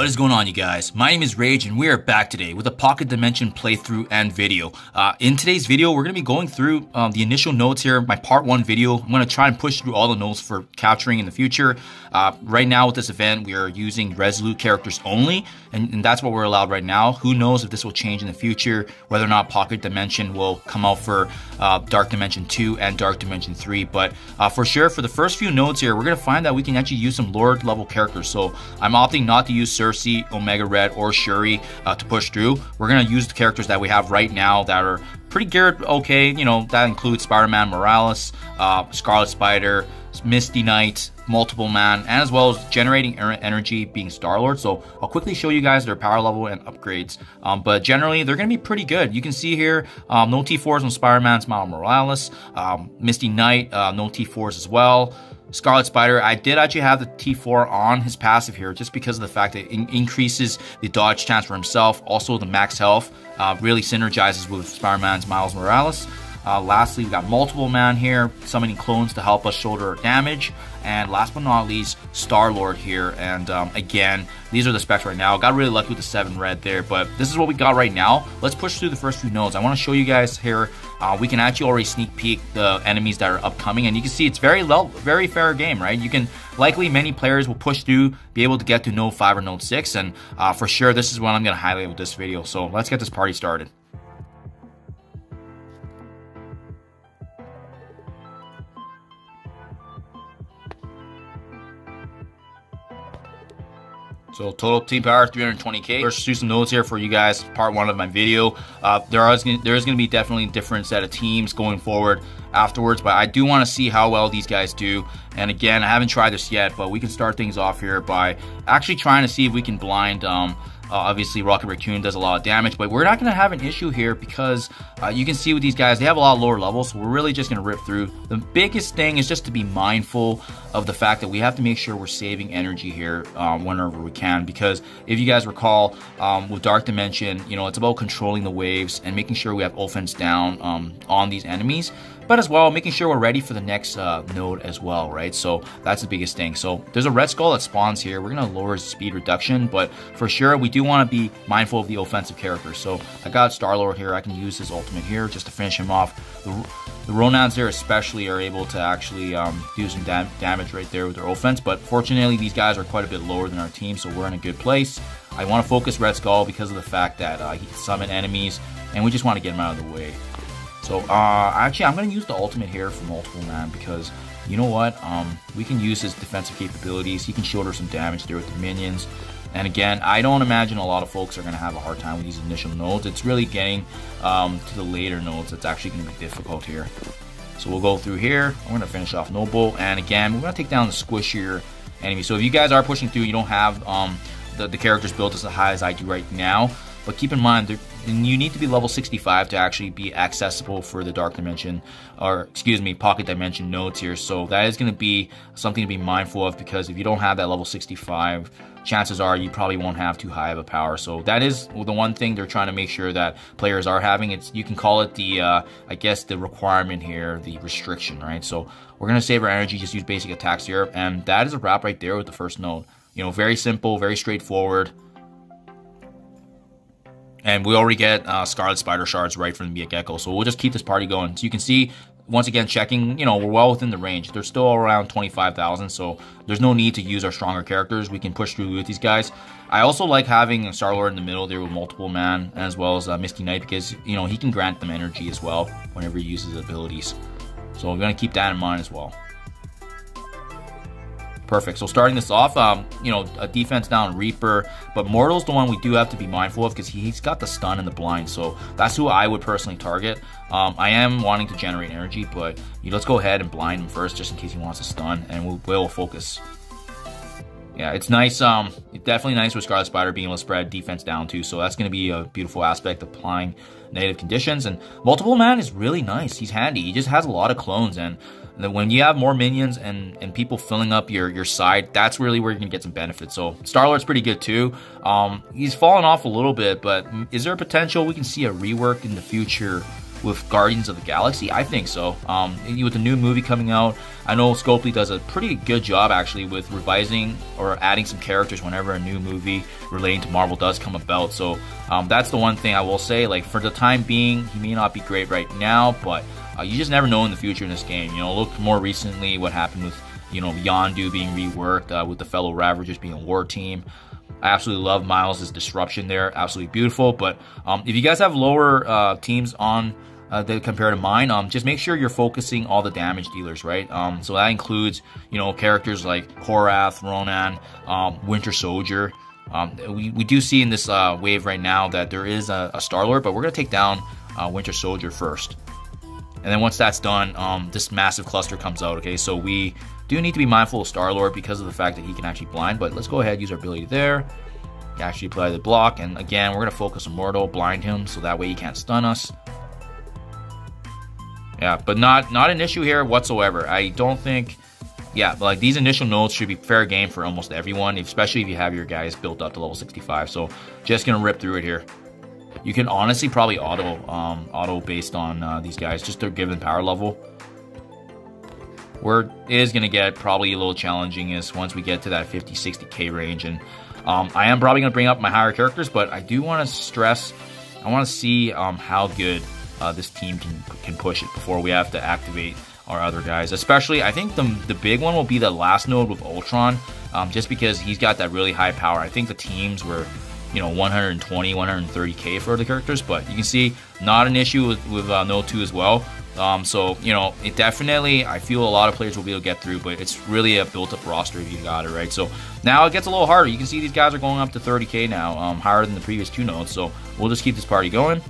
What is going on, you guys? My name is Rage and we are back today with a Pocket Dimension playthrough and video. In today's video, we're going to be going through the initial nodes here, my part 1 video. I'm going to try and push through all the nodes for capturing in the future. Right now with this event, we are using Resolute characters only, and that's what we're allowed right now. Who knows if this will change in the future, whether or not Pocket Dimension will come out for Dark Dimension 2 and Dark Dimension 3. But for sure, for the first few nodes here, we're going to find that we can actually use some Lord level characters. So I'm opting not to use Cersei, Omega Red, or Shuri to push through. We're going to use the characters that we have right now that are pretty geared okay. You know, that includes Spider-Man Morales, Scarlet Spider, Misty Knight, Multiple Man, and as well as generating energy being Star-Lord. So I'll quickly show you guys their power level and upgrades. But generally, they're going to be pretty good. You can see here, no T4s on Spider-Man's Miles Morales. Misty Knight, no T4s as well. Scarlet Spider, I did actually have the T4 on his passive here just because of the fact that it increases the dodge chance for himself. Also, the max health really synergizes with Spider-Man's Miles Morales. Lastly, we got Multiple Man here, summoning clones to help us shoulder damage. And last but not least, Star-Lord here. And again, these are the specs right now. Got really lucky with the 7 red there, but this is what we got right now. Let's push through the first few nodes. I want to show you guys here. We can actually already sneak peek the enemies that are upcoming, and you can see it's very fair game, right? You can likely many players will push through, be able to get to node 5 or node 6, and for sure, this is what I'm going to highlight with this video. So let's get this party started. So total team power 320k. Let's do some notes here for you guys. Part 1 of my video. There is going to be definitely a different set of teams going forward afterwards, but I do want to see how well these guys do. And again, I haven't tried this yet, but we can start things off here by actually trying to see if we can blind. Obviously, Rocket Raccoon does a lot of damage, but we're not going to have an issue here because you can see with these guys, they have a lot of lower levels, so we're really just going to rip through. The biggest thing is just to be mindful of the fact that we have to make sure we're saving energy here whenever we can, because if you guys recall, with Dark Dimension, you know, it's about controlling the waves and making sure we have offense down on these enemies, but as well making sure we're ready for the next node as well, right? So that's the biggest thing. So there's a Red Skull that spawns here. We're going to lower his speed reduction, but for sure we do want to be mindful of the offensive characters. So I got Star-Lord here. I can use his ultimate here just to finish him off. The Ronans there especially are able to actually do some damage right there with their offense, but fortunately these guys are quite a bit lower than our team, so we're in a good place. I want to focus Red Skull because of the fact that he can summon enemies, and we just want to get him out of the way. So actually I'm going to use the ultimate here for Multiple Man because you know what, we can use his defensive capabilities. He can shoulder some damage there with the minions. And again, I don't imagine a lot of folks are going to have a hard time with these initial nodes. It's really getting to the later nodes that's actually going to be difficult here. So we'll go through here. I'm going to finish off Noble. And again, we're going to take down the squishier enemy. So if you guys are pushing through, you don't have the characters built as high as I do right now. But keep in mind, you need to be level 65 to actually be accessible for the Dark Dimension, or excuse me, Pocket Dimension nodes here. So that is going to be something to be mindful of, because if you don't have that level 65, chances are you probably won't have too high of a power. So that is the one thing they're trying to make sure that players are having. It's, you can call it the, I guess the requirement here, the restriction, right? So we're going to save our energy, just use basic attacks here. And that is a wrap right there with the first node. You know, very simple, very straightforward. And we already get Scarlet Spider shards right from the get-go. So we'll just keep this party going. So you can see, once again, checking, you know, we're well within the range. They're still around 25,000, so there's no need to use our stronger characters. We can push through with these guys. I also like having Star-Lord in the middle there with Multiple Man, as well as Misty Knight, because, you know, he can grant them energy as well whenever he uses his abilities. So we're going to keep that in mind as well. Perfect. So starting this off, you know, a defense down Reaper, but Mortal's the one we do have to be mindful of because he's got the stun and the blind. So that's who I would personally target. I am wanting to generate energy, but let's go ahead and blind him first just in case he wants to stun, and we'll focus. Yeah, it's nice. It's definitely nice with Scarlet Spider being able to spread defense down too. So that's going to be a beautiful aspect of applying negative conditions. And Multiple Man is really nice. He's handy. He just has a lot of clones, and when you have more minions and people filling up your side, that's really where you're going to get some benefits. So Star-Lord's pretty good too. He's fallen off a little bit, but is there a potential we can see a rework in the future with Guardians of the Galaxy? I think so. With the new movie coming out, I know Scopely does a pretty good job actually with revising or adding some characters whenever a new movie relating to Marvel does come about. So that's the one thing I will say. Like, for the time being, he may not be great right now, but you just never know in the future in this game. You know, look more recently what happened with, you know, Yondu being reworked, with the fellow Ravagers being a war team. I absolutely love Miles' disruption there. Absolutely beautiful. But if you guys have lower teams on that compared to mine, just make sure you're focusing all the damage dealers, right? So that includes, you know, characters like Korath, Ronan, Winter Soldier. We do see in this wave right now that there is a Star-Lord, but we're going to take down Winter Soldier first. And then once that's done, this massive cluster comes out, okay? So we do need to be mindful of Star-Lord because of the fact that he can actually blind, but let's go ahead and use our ability there. Actually apply the block, and again, we're going to focus on Mortal, blind him, so that way he can't stun us. Yeah, but not an issue here whatsoever. I don't think, yeah, like these initial nodes should be fair game for almost everyone, especially if you have your guys built up to level 65, so just going to rip through it here. You can honestly probably auto based on these guys, just their given power level. Where it is going to get probably a little challenging is once we get to that 50-60k range. And I am probably going to bring up my higher characters, but I do want to stress, I want to see how good this team can push it before we have to activate our other guys. Especially, I think the big one will be the last node with Ultron, just because he's got that really high power. I think the teams were, you know, 120, 130k for the characters, but you can see not an issue with Node 2 as well. So, you know, it definitely, I feel a lot of players will be able to get through, but it's really a built-up roster if you got it, right? So now it gets a little harder. You can see these guys are going up to 30k now, higher than the previous two nodes, so we'll just keep this party going.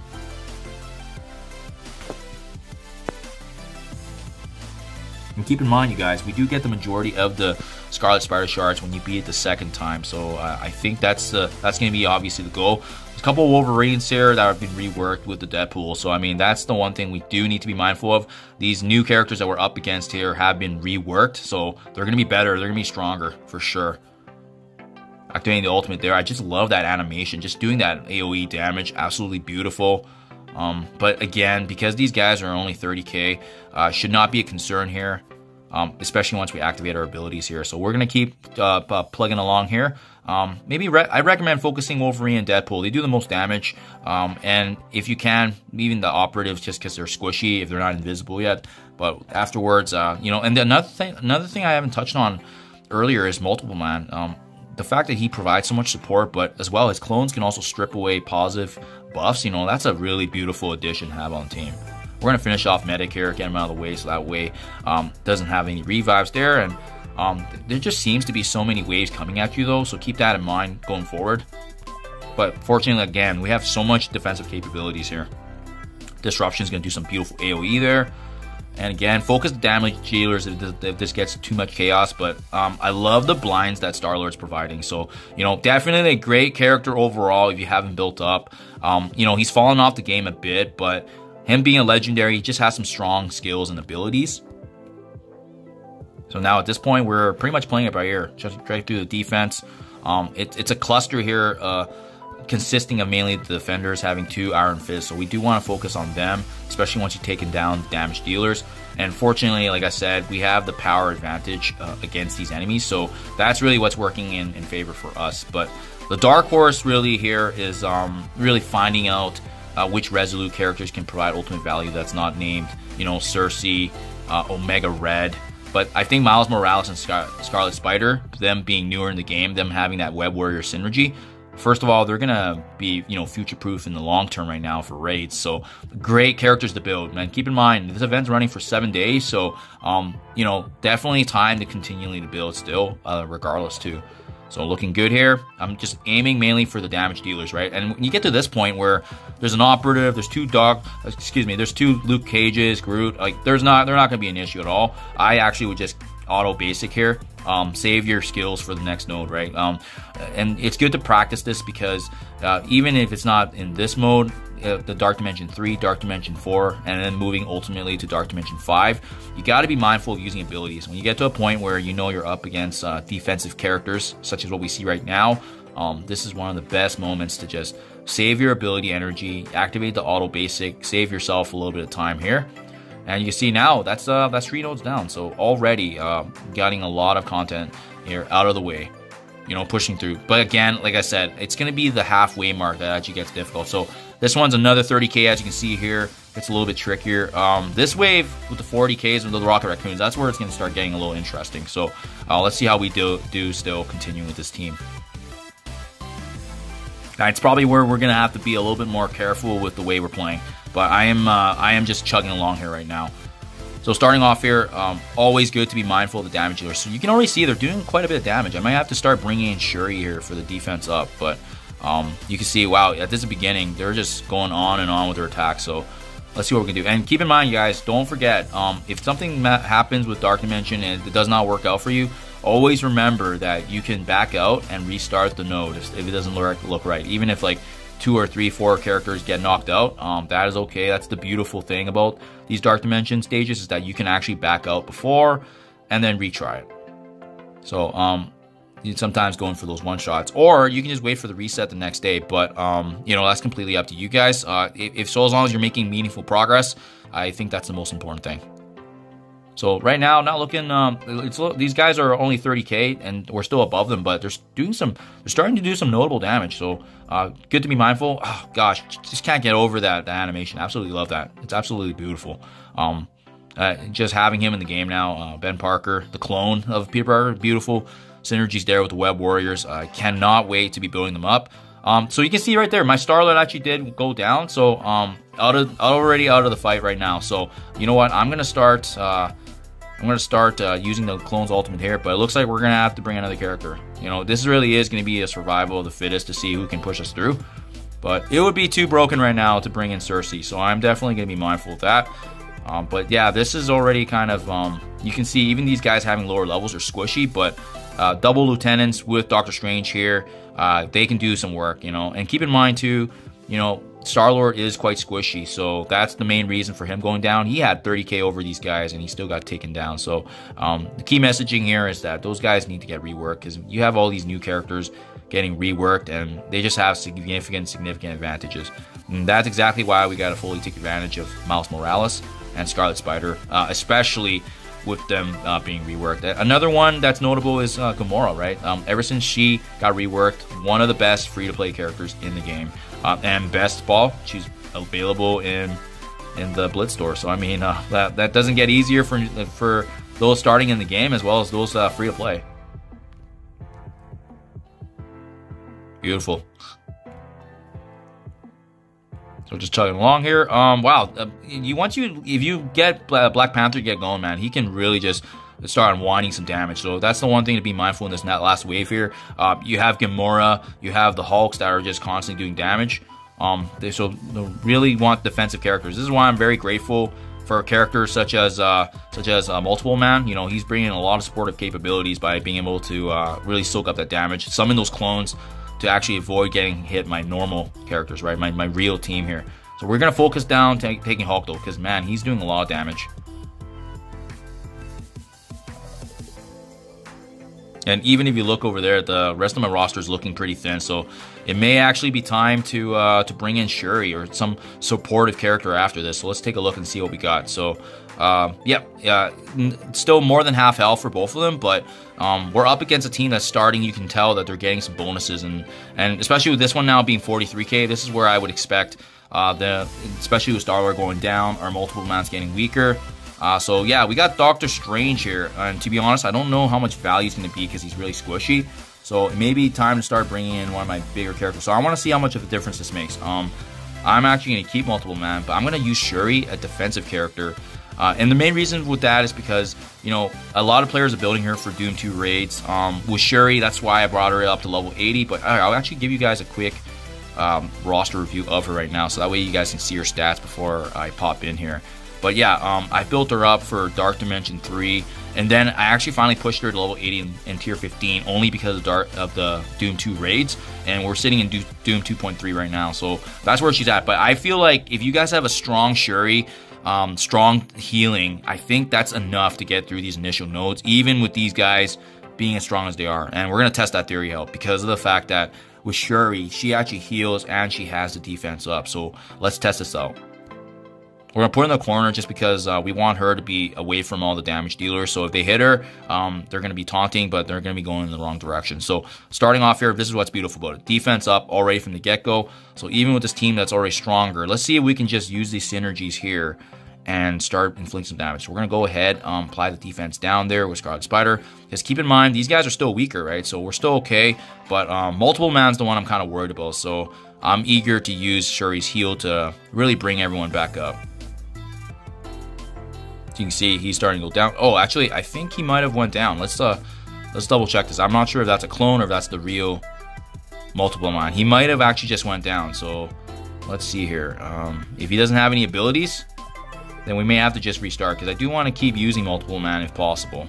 And keep in mind, you guys, we do get the majority of the Scarlet Spider shards when you beat it the second time, so I think that's going to be obviously the goal. There's a couple of Wolverines here that have been reworked with the Deadpool, so I mean, that's the one thing we do need to be mindful of. These new characters that we're up against here have been reworked, so they're going to be better, they're going to be stronger, for sure. Activating the ultimate there, I just love that animation, just doing that AoE damage, absolutely beautiful. But again, because these guys are only 30k, should not be a concern here, especially once we activate our abilities here. So we're going to keep plugging along here. Maybe I recommend focusing Wolverine and Deadpool. They do the most damage, and if you can, even the operatives, just because they're squishy if they're not invisible yet. But afterwards, you know, and another thing I haven't touched on earlier is Multiple Man. The fact that he provides so much support, but as well, his clones can also strip away positive buffs. You know, that's a really beautiful addition to have on the team. We're going to finish off Medic here, get him out of the way, so that way doesn't have any revives there. And there just seems to be so many waves coming at you, though, so keep that in mind going forward. But fortunately, again, we have so much defensive capabilities here. Disruption is going to do some beautiful AoE there. And again, focus the damage dealers if this gets too much chaos. But I love the blinds that Star-Lord's providing. So, you know, definitely a great character overall if you haven't built up. You know, he's fallen off the game a bit, but him being a legendary, he just has some strong skills and abilities. So now at this point, we're pretty much playing it by ear. Just right through the defense. It's a cluster here consisting of mainly the defenders having 2 Iron Fists, so we do want to focus on them, especially once you've taken down damage dealers. And fortunately, like I said, we have the power advantage against these enemies, so that's really what's working in favor for us. But the dark horse really here is really finding out which Resolute characters can provide ultimate value that's not named, you know, Cersei, Omega Red. But I think Miles Morales and Scarlet Spider, them being newer in the game, them having that Web Warrior synergy, first of all, they're going to be, you know, future-proof in the long term right now for raids. So, great characters to build. And keep in mind, this event's running for 7 days. So, you know, definitely time to continually to build still, regardless, too. So, looking good here. I'm just aiming mainly for the damage dealers, right? And when you get to this point where there's an operative, there's 2 there's 2 Luke Cages, Groot, like, they're not going to be an issue at all. I actually would just auto basic here. Save your skills for the next node, right? And it's good to practice this because even if it's not in this mode, the Dark Dimension 3, Dark Dimension 4, and then moving ultimately to Dark Dimension 5, you got to be mindful of using abilities. When you get to a point where you know you're up against defensive characters, such as what we see right now, this is one of the best moments to just save your ability energy, activate the auto basic, save yourself a little bit of time here. And you see now, that's 3 nodes down. So already getting a lot of content here out of the way, you know, pushing through. But again, like I said, it's going to be the halfway mark that actually gets difficult. So this one's another 30k, as you can see here. It's a little bit trickier. This wave with the 40ks with the Rocket Raccoons, that's where it's going to start getting a little interesting. So let's see how we do still continuing with this team. Now, it's probably where we're going to have to be a little bit more careful with the way we're playing. But I am just chugging along here right now. So starting off here, always good to be mindful of the damage dealers. So you can already see they're doing quite a bit of damage. I might have to start bringing in Shuri here for the defense up. But you can see, wow, at this beginning, they're just going on and on with their attacks. So let's see what we can do. And keep in mind, you guys, don't forget, if something happens with Dark Dimension and it does not work out for you, always remember that you can back out and restart the node if it doesn't look right. Even if like 2 or 3, 4 characters get knocked out, that is okay. That's the beautiful thing about these Dark Dimension stages, is that you can actually back out before and then retry it. So you sometimes going for those one shots, or you can just wait for the reset the next day. But you know, that's completely up to you guys. If so, as long as you're making meaningful progress, I think that's the most important thing. So right now, not looking. These guys are only 30k, and we're still above them, but they're starting to do some notable damage. So good to be mindful. Oh gosh, just can't get over that animation. Absolutely love that. It's absolutely beautiful. Just having him in the game now, Ben Parker, the clone of Peter Parker, beautiful synergies there with the Web Warriors. I cannot wait to be building them up. So you can see right there, my Star-Lord actually did go down. So already out of the fight right now. So you know what? I'm gonna start using the clone's ultimate here, but it looks like we're gonna have to bring another character. You know, this really is gonna be a survival of the fittest to see who can push us through. But it would be too broken right now to bring in Cersei, so I'm definitely gonna be mindful of that. But yeah, this is already kind of you can see even these guys having lower levels are squishy, but double lieutenants with Doctor Strange here, they can do some work, you know. And keep in mind too, you know, Star-Lord is quite squishy, so that's the main reason for him going down. He had 30k over these guys, and he still got taken down. So the key messaging here is that those guys need to get reworked, because you have all these new characters getting reworked, and they just have significant advantages. And that's exactly why we got to fully take advantage of Miles Morales and Scarlet Spider, especially with them being reworked. Another one that's notable is Gamora, right? Ever since she got reworked, one of the best free-to-play characters in the game. And best of all, she's available in the Blitz store. So I mean, that doesn't get easier for those starting in the game as well as those free to play. Beautiful. So just chugging along here. Wow, if you get Black Panther get going, man, he can really just start unwinding some damage. So that's the one thing to be mindful in this last wave here. You have Gamora, you have the Hulks that are just constantly doing damage. They really want defensive characters. This is why I'm very grateful for characters such as Multiple Man. You know, he's bringing a lot of supportive capabilities by being able to really soak up that damage, summon those clones to actually avoid getting hit my normal characters, right? My real team here. So we're gonna focus down taking Hulk though, because man, he's doing a lot of damage. And even if you look over there, the rest of my roster is looking pretty thin. So it may actually be time to bring in Shuri or some supportive character after this. So let's take a look and see what we got. So still more than half health for both of them, but we're up against a team that's starting. You can tell that they're getting some bonuses, and especially with this one now being 43k, this is where I would expect especially with Star-Lord going down, our Multiple Man's getting weaker. So yeah, we got Doctor Strange here, and to be honest, I don't know how much value he's going to be because he's really squishy. So it may be time to start bringing in one of my bigger characters. So I want to see how much of a difference this makes. I'm actually going to keep Multiple Man, but I'm going to use Shuri, a defensive character. And the main reason with that is because, you know, a lot of players are building her for Doom 2 raids. With Shuri, that's why I brought her up to level 80. But I'll actually give you guys a quick roster review of her right now, so that way you guys can see her stats before I pop in here. But yeah, I built her up for Dark Dimension 3, and then I actually finally pushed her to level 80 in Tier 15 only because of the Doom 2 raids, and we're sitting in Doom 2.3 right now, so that's where she's at. But I feel like if you guys have a strong Shuri, strong healing, I think that's enough to get through these initial nodes, even with these guys being as strong as they are. And we're going to test that theory out because of the fact that with Shuri, she actually heals and she has the defense up. So let's test this out. We're going to put her in the corner just because we want her to be away from all the damage dealers. So if they hit her, they're going to be taunting, but they're going to be going in the wrong direction. So starting off here, this is what's beautiful about it. Defense up already from the get-go. So even with this team that's already stronger, let's see if we can just use these synergies here and start inflicting some damage. So we're going to go ahead, apply the defense down there with Scarlet Spider. Just keep in mind, these guys are still weaker, right? So we're still okay, but multiple man's the one I'm kind of worried about. So I'm eager to use Shuri's heal to really bring everyone back up. So you can see he's starting to go down. Oh, actually, I think he might have went down. Let's double check this. I'm not sure if that's a clone or if that's the real multiple man. He might have actually just went down. So let's see here. If he doesn't have any abilities, then we may have to just restart because I do want to keep using multiple man if possible.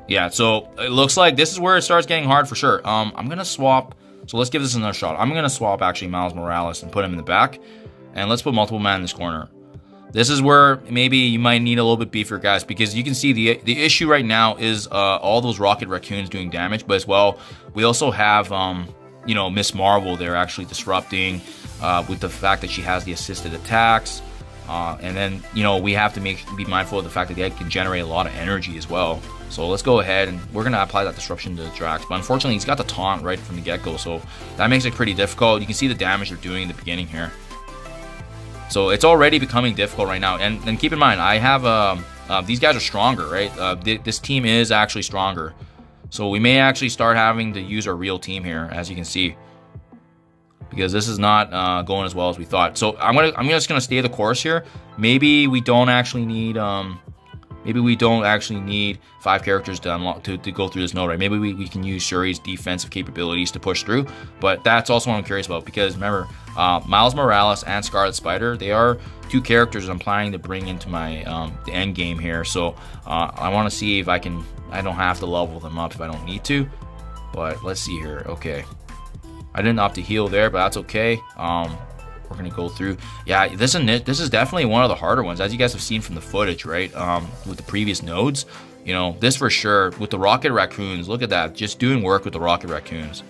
Yeah, so it looks like this is where it starts getting hard for sure. I'm gonna swap. So let's give this another shot. I'm gonna swap actually Miles Morales and put him in the back, and let's put multiple man in this corner. This is where maybe you might need a little bit beefier guys because you can see the issue right now is all those Rocket Raccoons doing damage, but as well we also have you know, Miss Marvel there actually disrupting. With the fact that she has the assisted attacks, and then you know we have to be mindful of the fact that they can generate a lot of energy as well. So let's go ahead and we're gonna apply that disruption to Drax. But unfortunately, he's got the taunt right from the get-go, so that makes it pretty difficult. You can see the damage they're doing in the beginning here. So it's already becoming difficult right now. And keep in mind, I have these guys are stronger, right? This team is actually stronger, so we may actually start having to use our real team here, as you can see. Because this is not going as well as we thought. So I'm just gonna stay the course here. Maybe we don't actually need 5 characters to unlock to go through this node, right? Maybe we can use Shuri's defensive capabilities to push through. But that's also what I'm curious about because remember, Miles Morales and Scarlet Spider, they are 2 characters I'm planning to bring into my the end game here. So I want to see if I don't have to level them up if I don't need to. But let's see here. Okay. I didn't opt to heal there, but that's okay. We're gonna go through. Yeah, this is definitely one of the harder ones, as you guys have seen from the footage, right? With the previous nodes, you know, this for sure. With the Rocket Raccoons, look at that, just doing work with the Rocket Raccoons.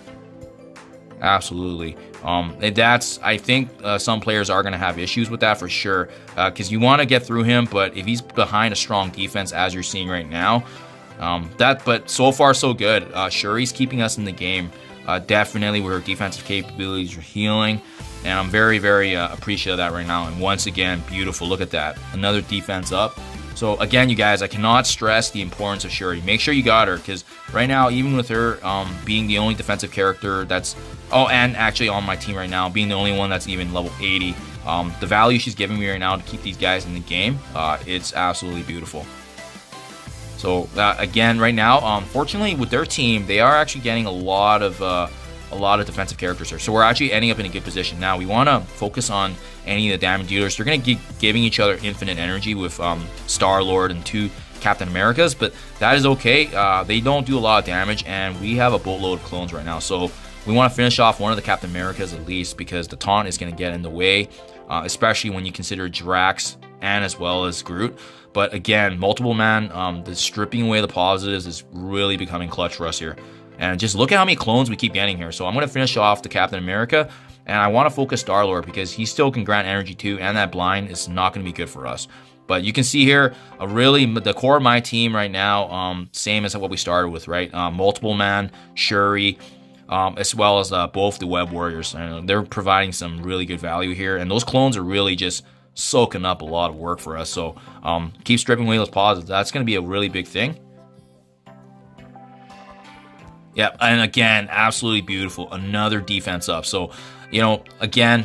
Absolutely. And that's, I think some players are gonna have issues with that for sure, because you want to get through him, but if he's behind a strong defense, as you're seeing right now, but so far so good. Shuri's keeping us in the game. Definitely with her defensive capabilities, her healing, and I'm very, very appreciative of that right now. And once again, beautiful. Look at that, another defense up. So again, you guys, I cannot stress the importance of Shuri. Make sure you got her, because right now, even with her being the only defensive character that's and actually on my team right now, being the only one that's even level 80, the value she's giving me right now to keep these guys in the game, it's absolutely beautiful. So again, right now, fortunately with their team, they are actually getting a lot of defensive characters here. So we're actually ending up in a good position. Now we want to focus on any of the damage dealers. They're going to be giving each other infinite energy with Star-Lord and 2 Captain Americas, but that is okay. They don't do a lot of damage, and we have a boatload of clones right now. So we want to finish off one of the Captain Americas at least, because the taunt is going to get in the way, especially when you consider Drax and as well as Groot. But again, multiple man, the stripping away the positives is really becoming clutch for us here. And just look at how many clones we keep getting here. So I'm going to finish off the Captain America, and I want to focus Star-Lord because he still can grant energy too, and that blind is not going to be good for us. But you can see here, really, the core of my team right now, same as what we started with, right? Multiple man, Shuri, as well as both the Web Warriors. And they're providing some really good value here, and those clones are really just soaking up a lot of work for us. So keep stripping away those positives. That's going to be a really big thing. Yeah, and again, absolutely beautiful. Another defense up. So, you know, again,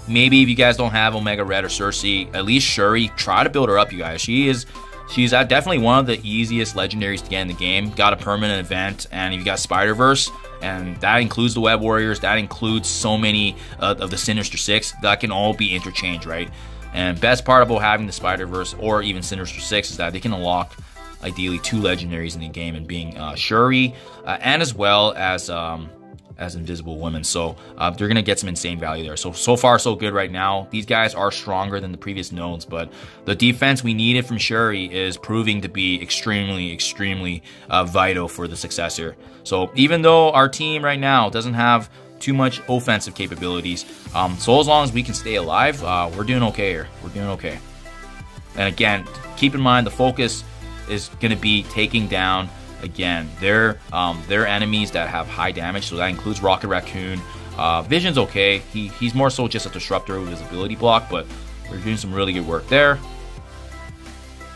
maybe if you guys don't have Omega Red or Cersei, at least Shuri, try to build her up, you guys. She's definitely one of the easiest legendaries to get in the game. Got a permanent event, and you've got Spider-Verse, and that includes the Web Warriors. That includes so many of the Sinister Six. That can all be interchanged, right? And best part about having the Spider-Verse or even Sinister Six is that they can unlock ideally 2 legendaries in the game, and being Shuri and as well as as Invisible Women. So they're gonna get some insane value there. So far so good right now. These guys are stronger than the previous nodes, but the defense we needed from Shuri is proving to be extremely vital for the success here. So even though our team right now doesn't have too much offensive capabilities, so as long as we can stay alive, we're doing okay here. We're doing okay. And again, keep in mind the focus is going to be taking down, again, their enemies that have high damage. So that includes Rocket Raccoon. Vision's okay. He's more so just a disruptor with his ability block, but we're doing some really good work there.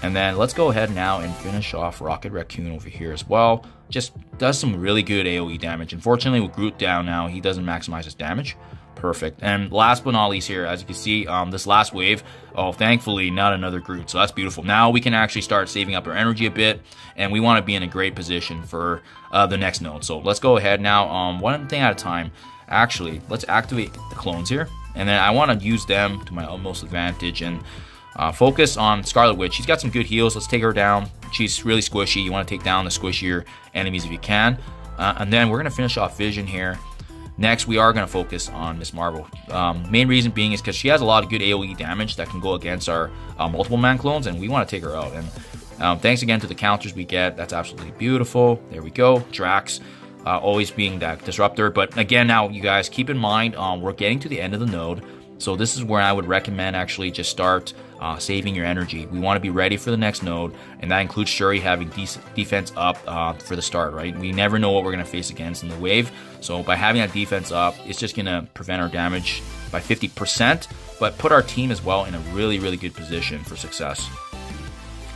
And then let's go ahead now and finish off Rocket Raccoon over here as well. Just does some really good AoE damage. Unfortunately, with Groot down now, he doesn't maximize his damage. Perfect. And last but not least here, as you can see, this last wave, oh, thankfully not another Groot, so that's beautiful. Now we can actually start saving up our energy a bit, and we want to be in a great position for the next node. So let's go ahead now, one thing at a time. Actually, let's activate the clones here, and then I want to use them to my utmost advantage and focus on Scarlet Witch. She's got some good heals. Let's take her down. She's really squishy. You want to take down the squishier enemies if you can. And then we're going to finish off Vision here. Next, we are going to focus on Miss Marvel. Main reason being is because she has a lot of good AoE damage that can go against our multiple man clones, and we want to take her out. And thanks again to the counters we get. That's absolutely beautiful. There we go. Drax, always being that disruptor. But again, now you guys keep in mind, we're getting to the end of the node. So this is where I would recommend actually just start saving your energy. We want to be ready for the next node, and that includes Shuri having defense up for the start, right? We never know what we're going to face against in the wave. So by having that defense up, it's just going to prevent our damage by 50%, but put our team as well in a really good position for success.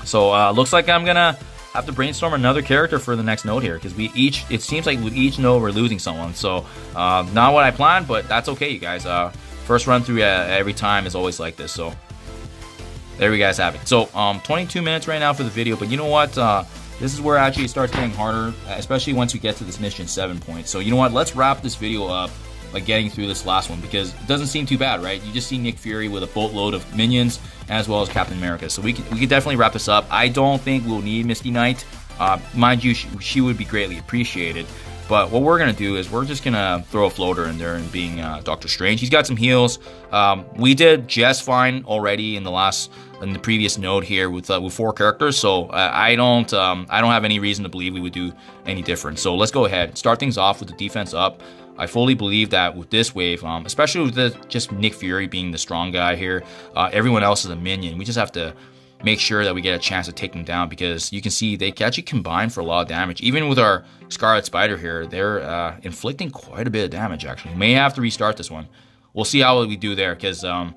So looks like I'm going to have to brainstorm another character for the next node here, because it seems like with each node we're losing someone. So not what I planned, but that's okay, you guys. First run through every time is always like this. So there we guys have it. So 22 minutes right now for the video, but you know what? This is where actually it starts getting harder, especially once we get to this mission 7 point. So you know what? Let's wrap this video up by getting through this last one, because it doesn't seem too bad, right? You just see Nick Fury with a boatload of minions, as well as Captain America. So we can definitely wrap this up. I don't think we'll need Misty Knight. Mind you, she would be greatly appreciated. But what we're going to do is we're just going to throw a floater in there and being Doctor Strange. He's got some heals. We did just fine already in the previous node here with 4 characters. So I don't have any reason to believe we would do any different. So let's go ahead, start things off with the defense up. I fully believe that with this wave, especially with just Nick Fury being the strong guy here, everyone else is a minion. We just have to make sure that we get a chance to take them down, because you can see they actually combine for a lot of damage. Even with our Scarlet Spider here, they're inflicting quite a bit of damage, actually. We may have to restart this one. We'll see how we do there, because you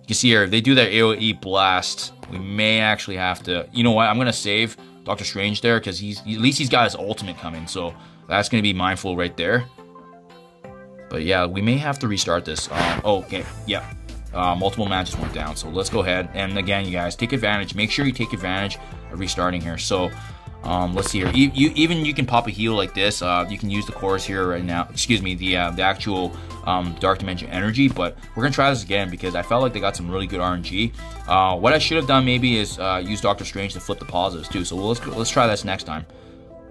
can see here, if they do their AoE blast, we may actually have to... You know what? I'm going to save Doctor Strange there, because at least he's got his ultimate coming, so that's going to be mindful right there. But yeah, we may have to restart this. Okay, yeah. Multiple matches went down, so let's go ahead. And again, you guys, take advantage. Make sure you take advantage of restarting here. So let's see here. Even you can pop a heal like this. You can use the cores here right now. Excuse me, the actual Dark Dimension energy. But we're gonna try this again, because I felt like they got some really good RNG. What I should have done maybe is use Doctor Strange to flip the positives too. So let's try this next time.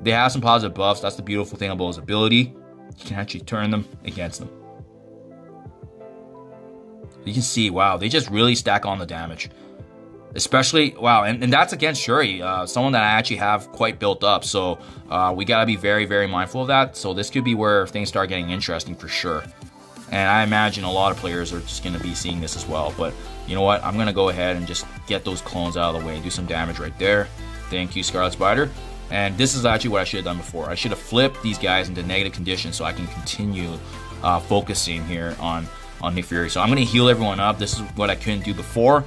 They have some positive buffs. That's the beautiful thing about his ability. You can actually turn them against them. You can see, wow, they just really stack on the damage. Especially, wow, and that's against Shuri, someone that I actually have quite built up. So we gotta be very mindful of that. So this could be where things start getting interesting for sure. And I imagine a lot of players are just gonna be seeing this as well. But you know what? I'm gonna go ahead and just get those clones out of the way. Do some damage right there. Thank you, Scarlet Spider. And this is actually what I should have done before. I should have flipped these guys into negative conditions so I can continue focusing here on Nick Fury. So I'm going to heal everyone up. This is what I couldn't do before.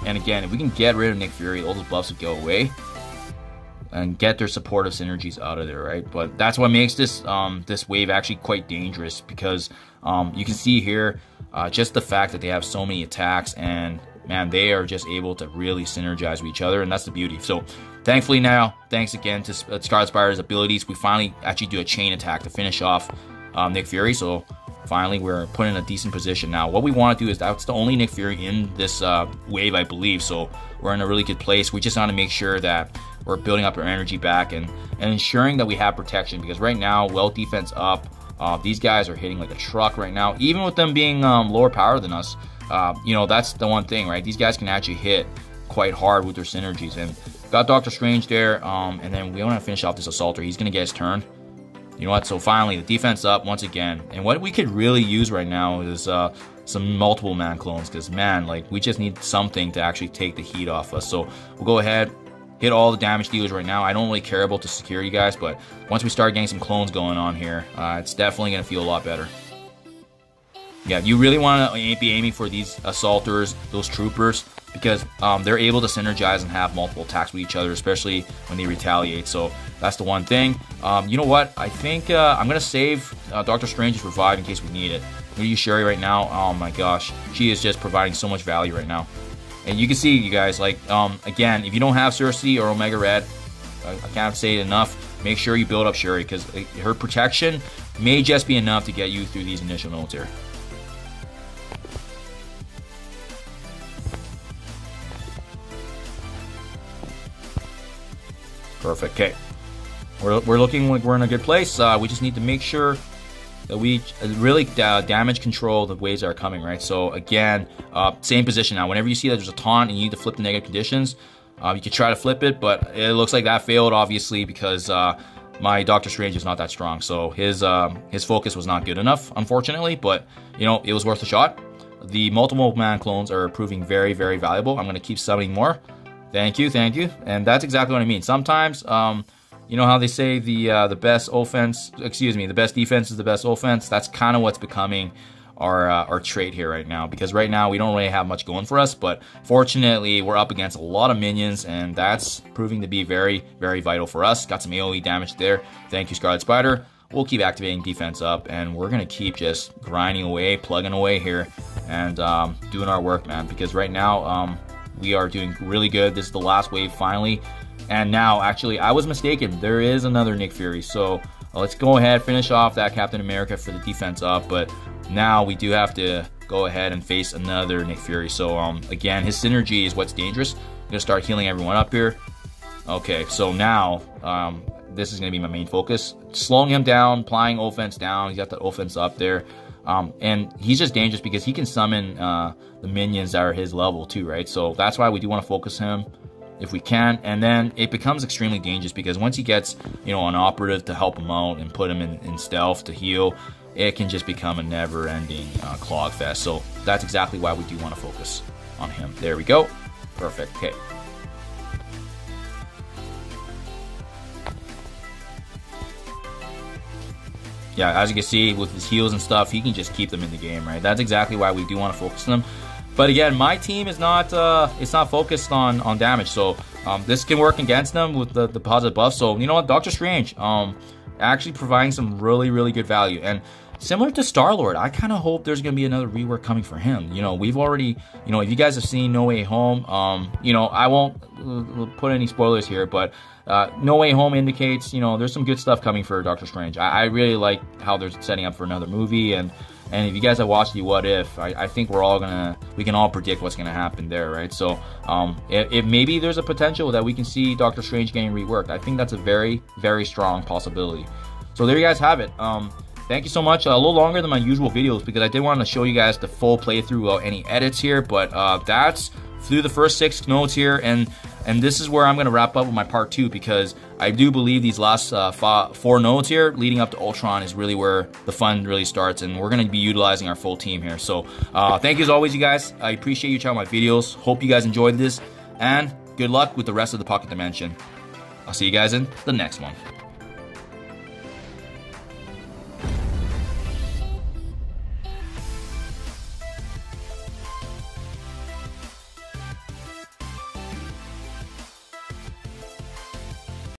And again, if we can get rid of Nick Fury, all those buffs would go away and get their supportive synergies out of there, right? But that's what makes this this wave actually quite dangerous, because you can see here just the fact that they have so many attacks, and man, they are just able to really synergize with each other, and that's the beauty. So thankfully now, thanks again to Scarlet Spider's abilities, we finally actually do a chain attack to finish off Nick Fury. So finally, we're put in a decent position now. What we want to do is, that's the only Nick Fury in this wave, I believe. So we're in a really good place. We just want to make sure that we're building up our energy back and ensuring that we have protection, because right now, well defense up, These guys are hitting like a truck right now, even with them being lower power than us. You know, that's the one thing, right? These guys can actually hit quite hard with their synergies. And got Doctor Strange there, and then we want to finish off this Assaulter. He's going to get his turn. You know what? So finally, the defense up once again. And what we could really use right now is some multiple man clones, because, man, like, we just need something to actually take the heat off us. So we'll go ahead, hit all the damage dealers right now. I don't really care about the security guys, but once we start getting some clones going on here, it's definitely going to feel a lot better. Yeah, you really want to be aiming for these Assaulters, those Troopers, because they're able to synergize and have multiple attacks with each other, especially when they retaliate. So that's the one thing. You know what? I think I'm going to save Doctor Strange's revive in case we need it. I'm going to use Sherry right now. Oh my gosh. She is just providing so much value right now. And you can see, you guys, like, again, if you don't have Cersei or Omega Red, I can't say it enough, make sure you build up Sherry, because her protection may just be enough to get you through these initial nodes here. Perfect. Okay, we're looking like we're in a good place. We just need to make sure that we really damage control the waves that are coming, right? So again, same position now. Whenever you see that there's a taunt and you need to flip the negative conditions, you can try to flip it, but it looks like that failed, obviously, because my Doctor Strange is not that strong. So his focus was not good enough, unfortunately, but, you know, it was worth a shot. The multiple man clones are proving very, very valuable. I'm going to keep summoning more. Thank you, thank you. And that's exactly what I mean. Sometimes, you know how they say the best offense, the best defense is the best offense? That's kind of what's becoming our trait here right now. Because right now, we don't really have much going for us. But fortunately, we're up against a lot of minions. And that's proving to be very, very vital for us. Got some AoE damage there. Thank you, Scarlet Spider. We'll keep activating defense up. And we're going to keep just grinding away, plugging away here. And doing our work, man. Because right now, we are doing really good. This is the last wave finally. And now, actually, I was mistaken. There is another Nick Fury. So let's go ahead, finish off that Captain America for the defense up. But now we do have to go ahead and face another Nick Fury. So again, his synergy is what's dangerous. I'm going to start healing everyone up here. Okay, so now this is going to be my main focus. Slowing him down, applying offense down. He's got the offense up there. And he's just dangerous because he can summon the minions that are his level too, right? So that's why we do want to focus him if we can. And then it becomes extremely dangerous because once he gets, you know, an operative to help him out and put him in stealth to heal, it can just become a never-ending clog fest. So that's exactly why we do want to focus on him. There we go. Perfect. Okay. Yeah, as you can see with his heals and stuff, he can just keep them in the game, right? That's exactly why we do want to focus them. But again, my team is not it's not focused on damage, so this can work against them with the positive buff. So you know what, Doctor Strange actually providing some really, really good value. And similar to Star-Lord, I kind of hope there's going to be another rework coming for him. You know, we've already, you know, if you guys have seen No Way Home, you know, I won't put any spoilers here, but No Way Home indicates, you know, there's some good stuff coming for Doctor Strange. I really like how they're setting up for another movie, and if you guys have watched the What If, I think we can all predict what's gonna happen there, right? So if maybe there's a potential that we can see Doctor Strange getting reworked, I think that's a very, very strong possibility. So there you guys have it. Thank you so much. A little longer than my usual videos because I did want to show you guys the full playthrough without any edits here, but that's through the first 6 nodes here, and this is where I'm going to wrap up with my part 2 because I do believe these last 4 nodes here leading up to Ultron is really where the fun really starts, and we're going to be utilizing our full team here. So thank you as always, you guys. I appreciate you checking out my videos. Hope you guys enjoyed this, and good luck with the rest of the Pocket Dimension. I'll see you guys in the next one.